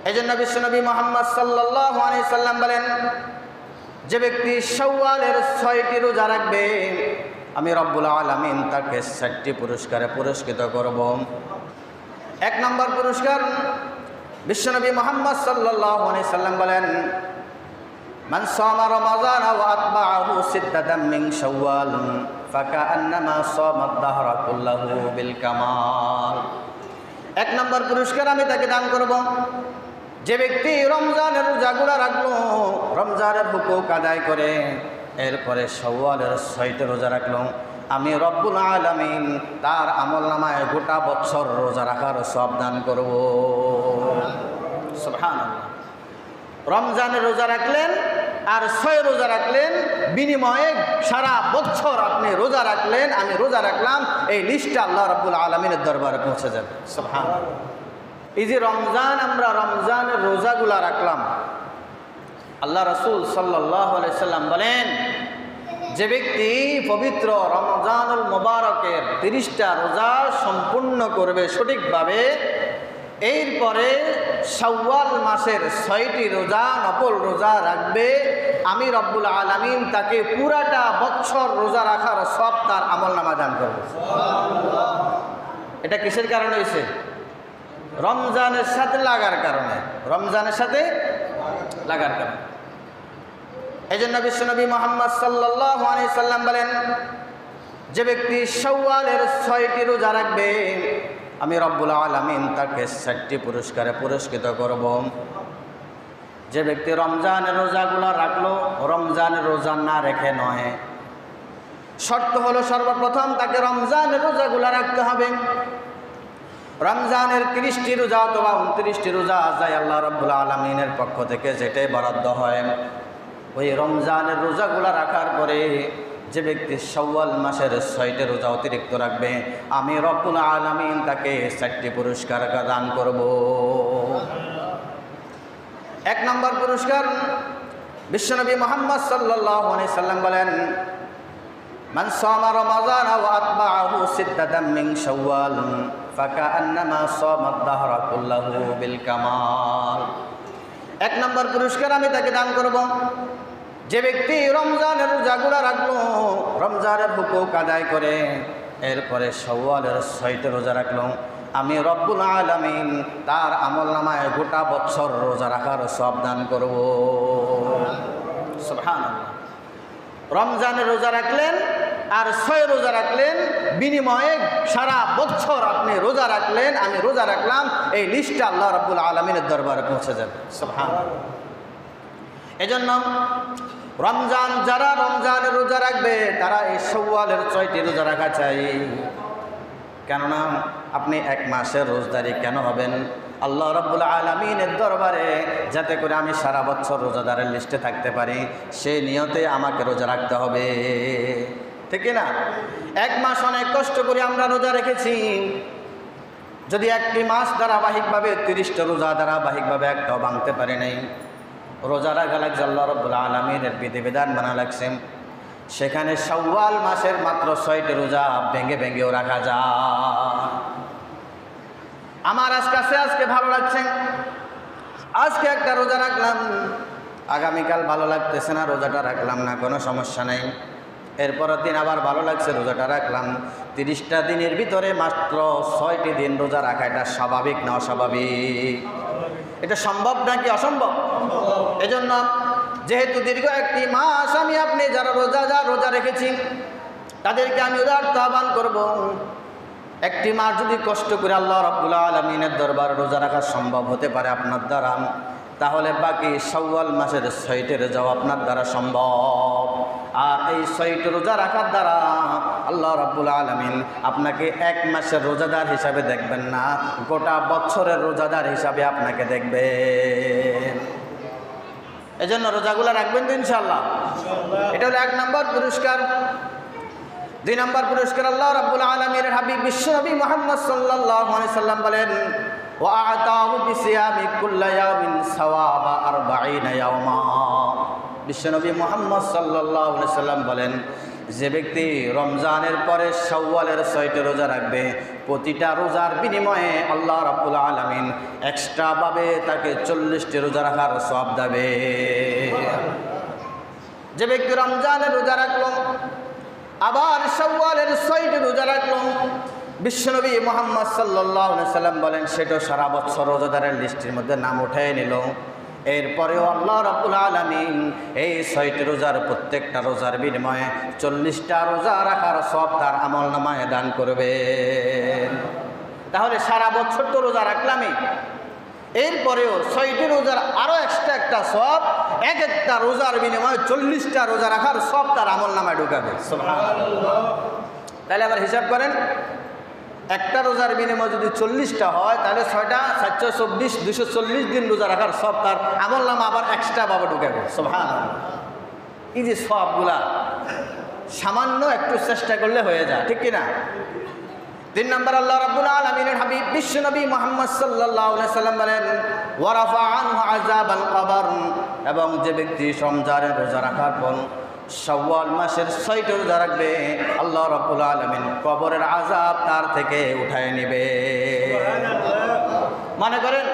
এজন্য বিশ্বনবী মুহাম্মদ সাল্লাল্লাহু আলাইহি সাল্লাম বলেন, যে ব্যক্তি শাওয়ালের 6টি রোজা রাখবে আমি রব্বুল আলামিন তাকে 7টি পুরস্কারে পুরস্কৃত করব। 1 নম্বর পুরস্কার, বিশ্বনবী মুহাম্মদ সাল্লাল্লাহু আলাইহি সাল্লাম বলেন, মান সামা রমাযান ওয়া আতবাআহু সিত্তাতাম মিন শাওয়াল ফাকাআন্নামা সামা আদ-দাহরা কুল্লাহু বিল কামাল। 1 নম্বর পুরস্কার আমি তাকে দান করব, যে ব্যক্তি রমজানের রোজাগুলো রাখলো, রমজানের হুকুক আদায় করে এরপরে শাওয়ালের 6টি রোজা রাখলো, আমি রব্বুল আলামিন তার আমলনামায় গোটা বছর রোজা রাখার সওয়াব দান করব। সুবহানাল্লাহ। রমজানের রোজা রাখলেন আর 6 রোজা রাখলেন, বিনিময়ে সারা বছর আপনি রোজা রাখলেন, আমি রোজা রাখলাম, এই লিস্টটা আল্লাহ রাব্বুল আলামিনের দরবারে পৌঁছে যাবে। সুবহানাল্লাহ। এই যে রমজান, আমরা রমজানের রোজাগুলা রাখলাম, আল্লাহ রাসূল সাল্লাল্লাহু আলাইহি সাল্লাম বলেন, যে ব্যক্তি পবিত্র রমজানুল মুবারকের 30টা রোজা সম্পূর্ণ করবে সঠিকভাবে, এরপরে শাওয়াল মাসের 6টি রোজা নফল রোজা রাখবে, আমি রব্বুল আলামিন তাকে পুরাটা বছর রোজা রাখার সওয়াব তার আমলনামা দান করব। এটা কিসের কারণে হয়েছে? রমজানের সাথে লাগার কারণে, রমজানের সাথে লাগার কারণে। এই জন্য বিশ্বনবী মুহাম্মদ সাল্লাল্লাহু আলাইহি সাল্লাম বলেন, যে ব্যক্তি শাওয়ালের 6টি রোজা রাখবে আমি রব্বুল আলামিন তাকে 7টি পুরস্কারে পুরস্কৃত করব। যে ব্যক্তি রমজানের রোজাগুলো রাখলো, রমজানের রোজা না রেখে নয়, শর্ত হলো সর্বপ্রথম তাকে রমজানের রোজাগুলো রাখতে হবে। রমজানের 30টি রোজা অথবা 29টি রোজা যায় আল্লাহ রাব্বুল আলামিনের পক্ষ থেকে যেটাই বরাদ্দ হয়, ওই রমজানের রোজাগুলো রাখার পরে যে ব্যক্তি শাওয়াল মাসের 6টি রোজা অতিরিক্ত রাখবে আমি রব্বুল আলামিন তাকে 7টি পুরস্কার দান করব। 1 নম্বর পুরস্কার, বিশ্বনবী মুহাম্মদ সাল্লাল্লাহু আলাইহি সাল্লাম বলেন, মান সামা রমাযান ওয়া আতবাআহু সিত্তাতাম মিন শাওয়াল ফাকাআন্নামা সামা আদ-দাহরা কুল্লাহু বিল কামাল। 1 নম্বর পুরস্কার আমি তাকে দান করব, যে ব্যক্তি রমজানের রোজাগুলো রাখলো, রমজানের হুকুক আদায় করে এরপরে শাওয়ালের 6টি রোজা রাখলো, আমি রব্বুল আলামিন তার আমলনামায় গোটা বছর রোজা রাখার সওয়াব দান করব। সুবহানাল্লাহ। রমজানের রোজা রাখলেন আর 6 রোজা রাখলেন, বিনিময়ে সারা বছর আপনি রোজা রাখলেন, আমি রোজা রাখলাম, এই লিস্টটা আল্লাহ রাব্বুল আলামিনের দরবারে পৌঁছে যাবে। সুবহানাল্লাহ। এজন্য রমজান যারা রমজানের রোজা রাখবে তারা এই শাওয়ালের 6টি রোজা রাখা চাই। কেননা আপনি 1 মাসের রোজদারি কেন হবেন? আল্লাহ রাব্বুল আলামিনের দরবারে যাতে করে আমি সারা বছর রোজাদারের লিস্টে থাকতে পারি, সেই নিয়তে আমাকে রোজা রাখতে হবে, ঠিক না? 1 মাস অনেক কষ্ট করে আমরা রোজা রেখেছি, যদি 1টি মাস ধারাবাহিকভাবে 30টা রোজা ধারাবাহিকভাবে একটাও ভাঙতে পারে নাই, রোজা রাখা লাগছে, আল্লাহ রাব্বুল আলামিনের বিধিবিধান মানা লাগছে, সেখানে শাওয়াল মাসের মাত্র 6টি রোজা ভেঙে ভেঙেও রাখা যায়। আমার আজকে ভালো লাগছে, আজকে একটা রোজা রাখলাম, আগামীকাল ভালো লাগতেছে না, রোজাটা রাখলাম না, কোনো সমস্যা নেই। এরপরের দিন আবার ভালো লাগছে, রোজাটা রাখলাম। 30টা দিনের ভিতরে মাত্র 6টি দিন রোজা রাখা, এটা স্বাভাবিক না অস্বাভাবিক? এটা সম্ভব নাকি অসম্ভব? এজন্য যেহেতু দীর্ঘ 1টি মাস আমি আপনি যারা রোজা রেখেছি তাদেরকে আমি উদারত আহ্বান করব, 1টি মাস যদি কষ্ট করে আল্লাহ রাব্বুল আলামিনের দরবারে রোজা রাখা সম্ভব হতে পারে আপনার দ্বারা, তাহলে বাকি শাওয়াল মাসের 6টি রোজাও আপনার দ্বারা সম্ভব। আর এই 6টি রোজা রাখার দ্বারা আল্লাহ রাব্বুল আলামিন আপনাকে 1 মাসের রোজাদার হিসাবে দেখবেন না, গোটা বছরের রোজাদার হিসাবে আপনাকে দেখবেন। এজন্য রোজাগুলো রাখবেন তো ইনশাআল্লাহ। এটা হলো 1 নম্বর পুরস্কার। 2 নম্বর পুরস্কার, আল্লাহ রাব্বুল আলামিনের হাবিব বিশ্বনবী মুহাম্মদ সাল্লাল্লাহু আলাইহি সাল্লাম বলেন, ওয়া আতাহু বিসিয়ামি কুল্লা ইয়াউমিন সাওয়াবা 40 ইয়াওমা। বিশ্বনবী মুহাম্মদ সাল্লাল্লাহু আলাইহি সাল্লাম বলেন, যে ব্যক্তি রমজানের পরে শাওয়ালের 6টি রোজা রাখবে, প্রতিটা রোজার বিনিময়ে আল্লাহ রাব্বুল আলামিন এক্সট্রা ভাবে তাকে 40টি রোজা রাখার সওয়াব দেবে। যে ব্যক্তি রমজানের রোজা রাখলো আবার শাওয়ালের 6টি রোজা রাখলো, বিশ্বনবী মুহাম্মদ সাল্লাল্লাহু আলাইহি সাল্লাম বলেন সেটা সারা বছর রোজাদারের লিস্টের মধ্যে নাম উঠিয়ে নিল। এরপরেও আল্লাহ রাব্বুল আলামিন এই 6টি রোজার প্রত্যেকটা রোজার বিনিময়ে 40টা রোজা রাখার সওয়াব তার আমলনামায় দান করবে। তাহলে সারা বছর তো রোজা রাখলামই, এরপরেও 6টি রোজার আরও এক্সট্রা একটা সওয়াব, এক একটা রোজার বিনিময়ে 40টা রোজা রাখার সওয়াব তার আমলনামায় ঢুকাবে। সুবহানাল্লাহ। তাহলে আবার হিসাব করেন, একটা রোজার বিনিময় যদি 40টা হয় তাহলে 6টা 424 240 দিন রোজা রাখার সব তার আমলনামা আবার এক্সট্রা ভাবে ঢুকাবে। সুবহানাল্লাহ। এই যে সবগুলা সামান্য একটু চেষ্টা করলে হয়ে যায়, ঠিক কিনা? 3 নম্বর, আল্লাহ রাব্বুল আলামিনের হাবিব বিশ্বনবী মুহাম্মদ সাল্লাল্লাহু আলাইহি সাল্লাম বলেন ওয়ারাফা আনহু আযাবাল কবর, এবং যে ব্যক্তি রমজানের রোজা রাখার পর শাওয়াল মাসের 6টি রোজা রাখবে, আল্লাহ রাব্বুল আলামিন কবরের আযাব তার থেকে উঠায় নেবে। মনে করেন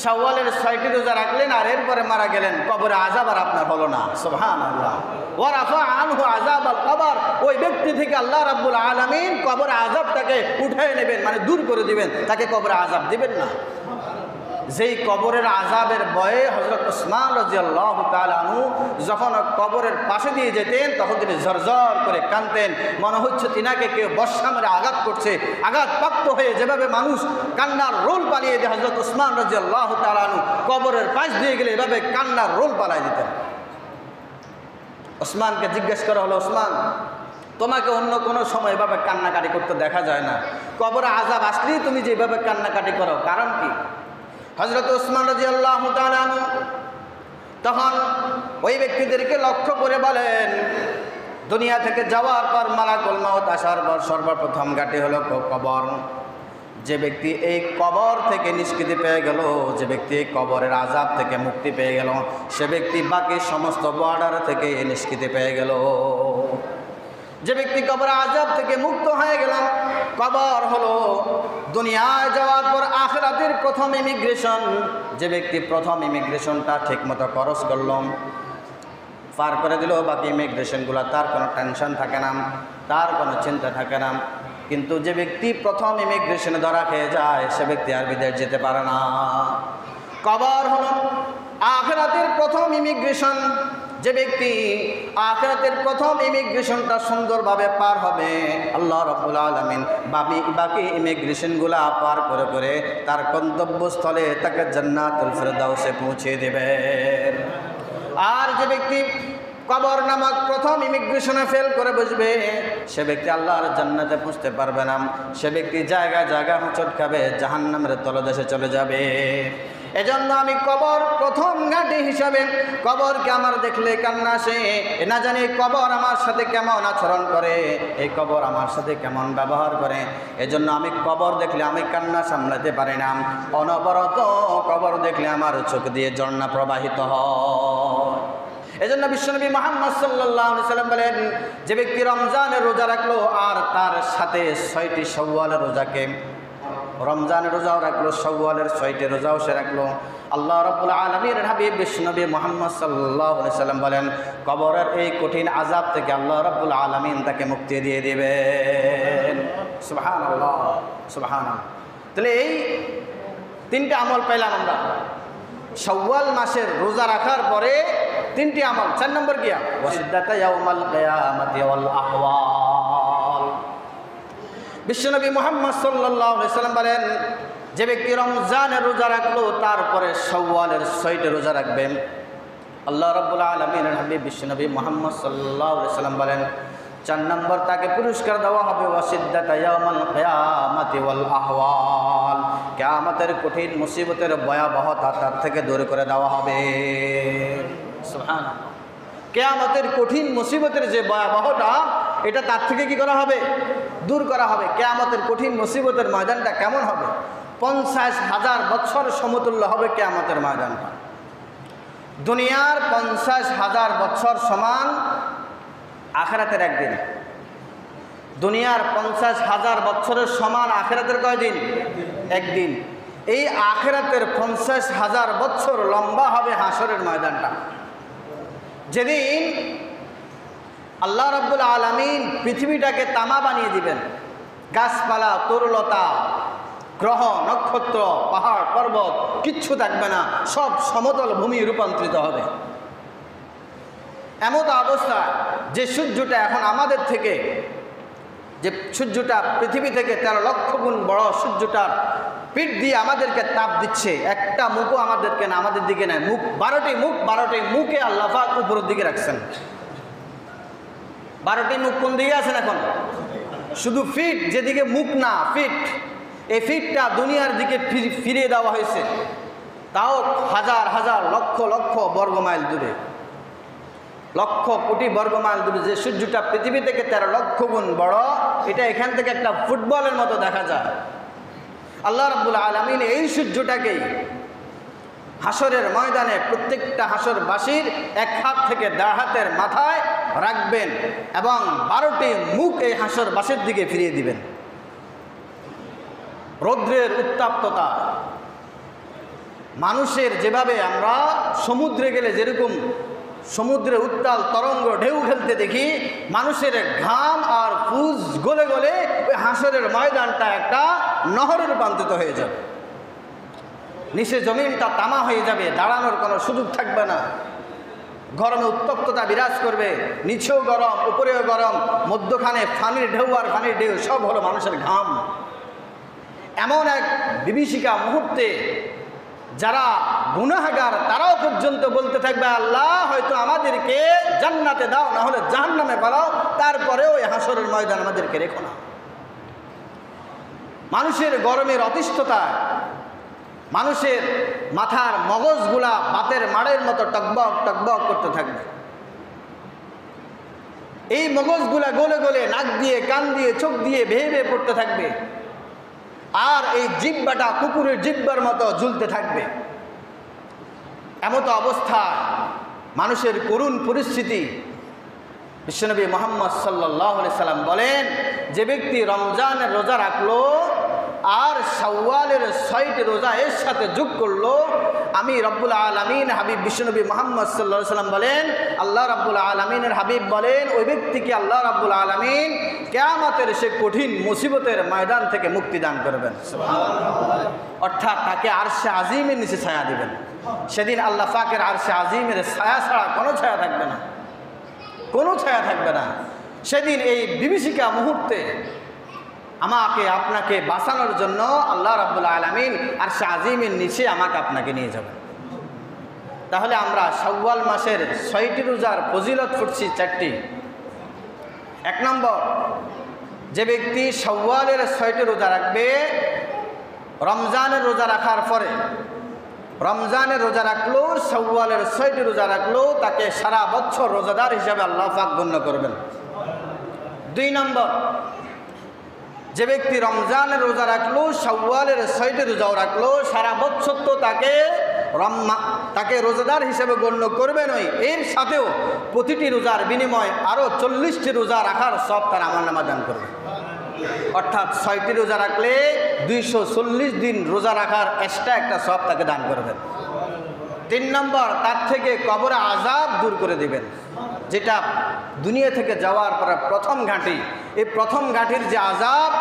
শাওয়ালের 6টি রোজা রাখলেন আর এরপরে মারা গেলেন, কবরে আযাব আর আপনার হলো না। সুবহানাল্লাহ। ওয়ারাফা আনহু আযাবাল কবর, ওই ব্যক্তি থেকে আল্লাহ রাব্বুল আলামিন কবরে আযাবটাকে উঠায় নেবেন, মানে দূর করে দিবেন, তাকে কবরে আযাব দিবেন না। যেই কবরের আযাবের ভয়ে হযরত ওসমান রাদিয়াল্লাহু তাআলা আনহু যখন কবরের পাশে দিয়ে যেতেন তখন তিনি ঝরঝর করে কাঁদতেন, মনে হচ্ছে তিনাকে কেউ বর্ষা মেরে আঘাত করছে। আঘাতপ্রাপ্ত হয়ে যেভাবে মানুষ কান্নার রোল পালিয়ে দেয়, হযরত ওসমান রাদিয়াল্লাহু তাআলা আনহু কবরের পাশ দিয়ে গেলে এভাবে কান্নার রোল পালিয়ে দিতেন। ওসমানকে জিজ্ঞেস করা হলো, ওসমান তোমাকে অন্য কোনো সময় এভাবে কান্নাকাটি করতে দেখা যায় না, কবরে আযাব আসলেই তুমি যেভাবে কান্নাকাটি করো, কারণ কি? হযরত ওসমান রাদিয়াল্লাহু তাআলা আনহু তখন ওই ব্যক্তিদেরকে লক্ষ্য করে বলেন, দুনিয়া থেকে যাওয়ার পর মালাকুল মউত আসার পর সর্বপ্রথম ঘাঁটি হলো কবর। যে ব্যক্তি এই কবর থেকে নিষ্কৃতি পেয়ে গেল, যে ব্যক্তি এই কবরের আযাব থেকে মুক্তি পেয়ে গেল, সে ব্যক্তি বাকি সমস্ত বর্ডার থেকে নিষ্কৃতি পেয়ে গেল। যে ব্যক্তি কবর আযাব থেকে মুক্ত হয়ে গেল, কবর হলো দুনিয়ায় যাওয়ার পর আখিরাতের প্রথম ইমিগ্রেশন। যে ব্যক্তি প্রথম ইমিগ্রেশনটা ঠিকমতো খরচ করল, পার করে দিল, বাকি ইমিগ্রেশনগুলো তার কোনো টেনশন থাকে না, তার কোনো চিন্তা থাকে না। কিন্তু যে ব্যক্তি প্রথম ইমিগ্রেশনে ধরা খেয়ে যায়, সে ব্যক্তি আর বিদেশ যেতে পারে না। কবর হলো আখিরাতের প্রথম ইমিগ্রেশন। যে ব্যক্তি আখিরাতের প্রথম ইমিগ্রেশনটা সুন্দরভাবে পার হবে, আল্লাহ রাব্বুল আলামিন বাকি ইমিগ্রেশনগুলা পার করে করে তার গন্তব্যস্থলে তাকে জান্নাতুল ফেরদাউসে পৌঁছে দেবেন। আর যে ব্যক্তি কবর নামক প্রথম ইমিগ্রেশনে ফেল করে বসবে, সে ব্যক্তি আল্লাহর জান্নাতে পৌঁছতে পারবে না। সে ব্যক্তি জায়গায় জায়গায় হোঁচট খাবে, জাহান্নামের তলদেশে চলে যাবে। এজন্য আমি কবর প্রথম ঘাঁটি হিসাবে, কবরকে আমার দেখলে কান্না আসে, না জানি কবর আমার সাথে কেমন আচরণ করে, এই কবর আমার সাথে কেমন ব্যবহার করে। এজন্য আমি কবর দেখলে আমি কান্না সামলাতে পারি না, অনবরত কবর দেখলে আমার চোখ দিয়ে ঝর্ণা প্রবাহিত হয়। এজন্য বিশ্বনবী মুহাম্মদ সাল্লাল্লাহু আলাইহি সাল্লাম বলেন, যে ব্যক্তি রমজানের রোজা রাখলো আর তার সাথে 6টি শাওয়ালের রোজাকে, রমজানের রোজাও রাখলো, শাওয়ালের 6টি রোজাও সে রাখলো, আল্লাহ রাব্বুল আলামিনের হাবিব বিশ্বনবী মুহাম্মদ সাল্লাল্লাহু আলাইহি সাল্লাম বলেন, কবরের এই কঠিন আযাব থেকে আল্লাহ রাব্বুল আলামিন তাকে মুক্তি দিয়ে দিবেন। সুবহানাল্লাহ, সুবহানাল্লাহ। তাহলে এই 3টা আমল পেলাম আমরা। শাওয়াল মাসের রোজা রাখার পরে 3টি আমল। 4 নম্বর কি? ওয়াসিদ্দাতা ইয়াউমাল কিয়ামাতি ওয়াল আহওয়াল। বিশ্বনবী মুহাম্মদ সাল্লাল্লাহু আলাইহি সাল্লাম বলেন, যে ব্যক্তি রমজানের রোজা রাখলো তারপরে শাওয়ালের 6টি রোজা রাখবেন, আল্লাহ রাব্বুল আলামিনের হাবিব বিশ্বনবী মুহাম্মদ সাল্লাল্লাহু আলাইহি সাল্লাম বলেন, 4 নম্বর তাকে পুরস্কার দেওয়া হবে ওয়াসিদ্দাতা ইয়াউমাল কিয়ামাতি ওয়াল আহওয়াল। কিয়ামতের কঠিন মুসিবতের ভয়াবহতা তার থেকে দূর করে দেওয়া হবে। সুবহানাল্লাহ। কিয়ামতের কঠিন মুসিবতের যে ভয়াবহতা, এটা তার থেকে কি করা হবে? দূর করা হবে। কিয়ামতের কঠিন মুসিবতের ময়দানটা কেমন হবে? 50,000 বছর সমতুল্য হবে কিয়ামতের ময়দানটা। দুনিয়ার 50,000 বছর সমান আখিরাতের একদিন। দুনিয়ার 50,000 বছরের সমান আখিরাতের কয়দিন? একদিন। এই আখিরাতের 50,000 বছর লম্বা হবে হাসরের ময়দানটা, যেদিন আল্লাহ রাব্বুল আলামিন পৃথিবীটাকে তামা বানিয়ে দিবেন। গাছপালা, তরুলতা, গ্রহ নক্ষত্র, পাহাড় পর্বত কিচ্ছু থাকবে না, সব সমতল ভূমি রূপান্তরিত হবে। এমত অবস্থা যে সূর্যটা এখন আমাদের থেকে, যে সূর্যটা পৃথিবী থেকে 13 লক্ষ গুণ বড়, সূর্যটার পিঠ দিয়ে আমাদেরকে তাপ দিচ্ছে, একটা মুখও আমাদেরকে না, আমাদের দিকে নেয়। মুখ 12টি মুখে আল্লাহ পাক উপরের দিকে রাখছেন। 12টি মুখ কোন দিকে আছেন এখন? শুধু ফিট, যেদিকে মুখ না, ফিট। এই ফিটটা দুনিয়ার দিকে ফিরিয়ে দেওয়া হয়েছে, তাও হাজার হাজার লক্ষ লক্ষ বর্গমাইল দূরে, লক্ষ কোটি বর্গমাইল দূরে। যে সূর্যটা পৃথিবী থেকে 13 লক্ষ গুণ বড়, এটা এখান থেকে একটা ফুটবলের মতো দেখা যায়। আল্লাহ রাব্বুল আলামিন এই সূর্যটাকেই হাসরের ময়দানে প্রত্যেকটা হাসরবাসীর এক হাত থেকে 1.5 হাতের মাথায় রাখবেন এবং 12টি মুখ এই হাসরবাসীর দিকে ফিরিয়ে দিবেন। রৌদ্রের উত্তাপ্ততা, মানুষের যেভাবে আমরা সমুদ্রে গেলে যেরকম সমুদ্রে উত্তাল তরঙ্গ ঢেউ খেলতে দেখি, মানুষের ঘাম আর ফুজ গলে গলে ওই হাসরের ময়দানটা একটা নহরে রূপান্তরিত হয়ে যাবে। নিচে জমিনটা তামা হয়ে যাবে, দাঁড়ানোর কোনো সুযোগ থাকবে না। গরমে উত্তপ্ততা বিরাজ করবে, নিচেও গরম, উপরেও গরম, মধ্যখানে পানির ঢেউ আর পানির ঢেউ সব হলো মানুষের ঘাম। এমন এক বিভীষিকা মুহূর্তে যারা গুনাহগার তারাও পর্যন্ত বলতে থাকবে, আল্লাহ হয়তো আমাদেরকে জান্নাতে দাও, না হলে জাহান্নামে ফেলাও, তারপরেও এই হাসরের ময়দান আমাদেরকে রেখো না। মানুষের গরমের অতিষ্ঠতা, মানুষের মাথার মগজগুলা বাতের মাড়ের মতো টকবক টকবক করতে থাকবে। এই মগজগুলা গলে গলে নাক দিয়ে, কান দিয়ে, চোখ দিয়ে ভেয়ে ভেয়ে পড়তে থাকবে। আর এই জিহ্বাটা কুকুরের জিহ্বার মতো ঝুলতে থাকবে। এমতো অবস্থায় মানুষের করুণ পরিস্থিতি। বিশ্বনবী মুহাম্মদ সাল্লাল্লাহু আলাইহি সাল্লাম বলেন, যে ব্যক্তি রমজানের রোজা রাখলো আর শাওয়ালের 6টি রোজা এর সাথে যোগ করলো, আমি রব্বুল আলামিন হাবিব বিশ্বনবী মুহাম্মদ সাল্লাল্লাহু আলাইহি সাল্লাম বলেন, আল্লাহ রাব্বুল আলামিনের হাবিব বলেন, ওই ব্যক্তিকে আল্লাহ রাব্বুল আলামিন কিয়ামতের সে কঠিন মুসিবতের ময়দান থেকে মুক্তি দান করবেন। সুবহানাল্লাহ। অর্থাৎ তাকে আরশে আজিমের নিচে ছায়া দিবেন। সেদিন আল্লাহ পাকের আরশে আজিমের ছায়া ছাড়া কোনো ছায়া থাকবে না, কোনো ছায়া থাকবে না। সেদিন এই বিভীষিকা মুহূর্তে আমাকে আপনাকে বাঁচানোর জন্য আল্লাহ রাব্বুল আলামিন আরশে আজিমের নিচে আমাকে আপনাকে নিয়ে যাবেন। তাহলে আমরা শাওয়াল মাসের 6টি রোজার ফজিলত ফুটছি 4টি। 1 নম্বর, যে ব্যক্তি শাওয়ালের 6টি রোজা রাখবে, রমজানের রোজা রাখার পরে, রমজানের রোজা রাখলো, শাওয়ালের 6টি রোজা রাখলো, তাকে সারা বছর রোজাদার হিসাবে আল্লাহ পাক গণ্য করবেন। 2 নম্বর, যে ব্যক্তি রমজানের রোজা রাখলো, শাওয়ালের 6টি রোজাও রাখলো, সারা বছর তো তাকে রোজাদার হিসেবে গণ্য করবেনই, এর সাথেও প্রতিটি রোজার বিনিময়ে আরও 40টি রোজা রাখার সব তার আমলনামা দান করবে। অর্থাৎ 6টি রোজা রাখলে 240 দিন রোজা রাখার এক্সট্রা একটা সব তাকে দান করবেন। 3 নম্বর, তার থেকে কবরে আযাব দূর করে দিবেন। যেটা দুনিয়া থেকে যাওয়ার পরে প্রথম ঘাঁটি, এই প্রথম ঘাঁটির যে আযাব,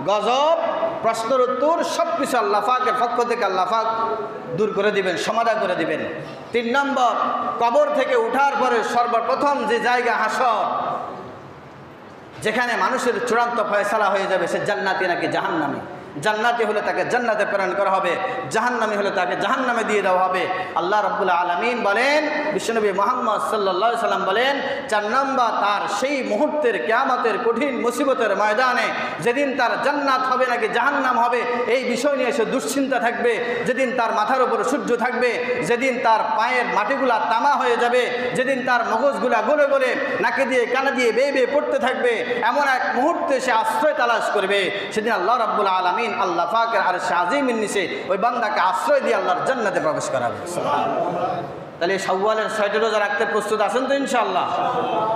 গজব, প্রশ্নের উত্তর সব কিছু আল্লাহ পাকের পক্ষ থেকে আল্লাহ পাক দূর করে দিবেন, সমাধান করে দিবেন। 3 নম্বর, কবর থেকে উঠার পরে সর্বপ্রথম যে জায়গা হাসর, যেখানে মানুষের চূড়ান্ত ফয়সালা হয়ে যাবে সে জান্নাতি নাকি জাহান্নামী। জান্নাতি হলে তাকে জান্নাতে প্রেরণ করা হবে, জাহান্নামী হলে তাকে জাহান্নামে দিয়ে দেওয়া হবে। আল্লাহ রাব্বুল আলামিন বলেন, বিশ্বনবী মুহাম্মদ সাল্লাল্লাহু আলাইহি সাল্লাম বলেন, 4 নম্বর, তার সেই মুহূর্তের কিয়ামতের কঠিন মুসিবতের ময়দানে যেদিন তার জান্নাত হবে নাকি জাহান্নাম হবে এই বিষয় নিয়ে সে দুশ্চিন্তা থাকবে, যেদিন তার মাথার উপর সূর্য থাকবে, যেদিন তার পায়ের মাটিগুলা তামা হয়ে যাবে, যেদিন তার মগজগুলা গলে গলে নাকে দিয়ে কানে দিয়ে বেয়ে বেয়ে পড়তে থাকবে, এমন এক মুহূর্তে সে আশ্রয় তালাশ করবে। সেদিন আল্লাহ রাব্বুল আলামিন আল্লাহ পাকের আরশে আজিমের নিচে ওই বান্দাকে আশ্রয় দিয়ে আল্লাহর জান্নাতে প্রবেশ করাবে। তাহলে শাওয়ালের 6টা রোজা রাখতে প্রস্তুত আছেন তো ইনশাআল্লাহ?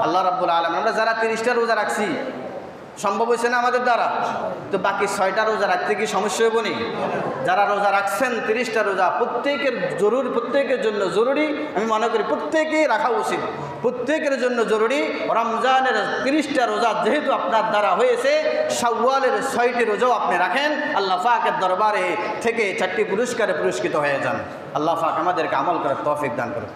আল্লাহ রাব্বুল আলামিন, আমরা যারা 30টা রোজা রাখছি সম্ভব হয়েছে না আমাদের দ্বারা, তো বাকি 6টা রোজা রাখতে কি সমস্যা হইব নি? যারা রোজা রাখছেন 30টা রোজা, প্রত্যেকের জন্য জরুরি, আমি মনে করি প্রত্যেকেই রাখা উচিত, প্রত্যেকের জন্য জরুরি। রমজানের 30টা রোজা যেহেতু আপনার দ্বারা হয়েছে, শাওয়ালের 6টি রোজাও আপনি রাখেন, আল্লাহ পাকের দরবারে থেকে 4টি পুরস্কারে পুরস্কৃত হয়ে যান। আল্লাহ পাক আমাদেরকে আমল করার তৌফিক দান করুন।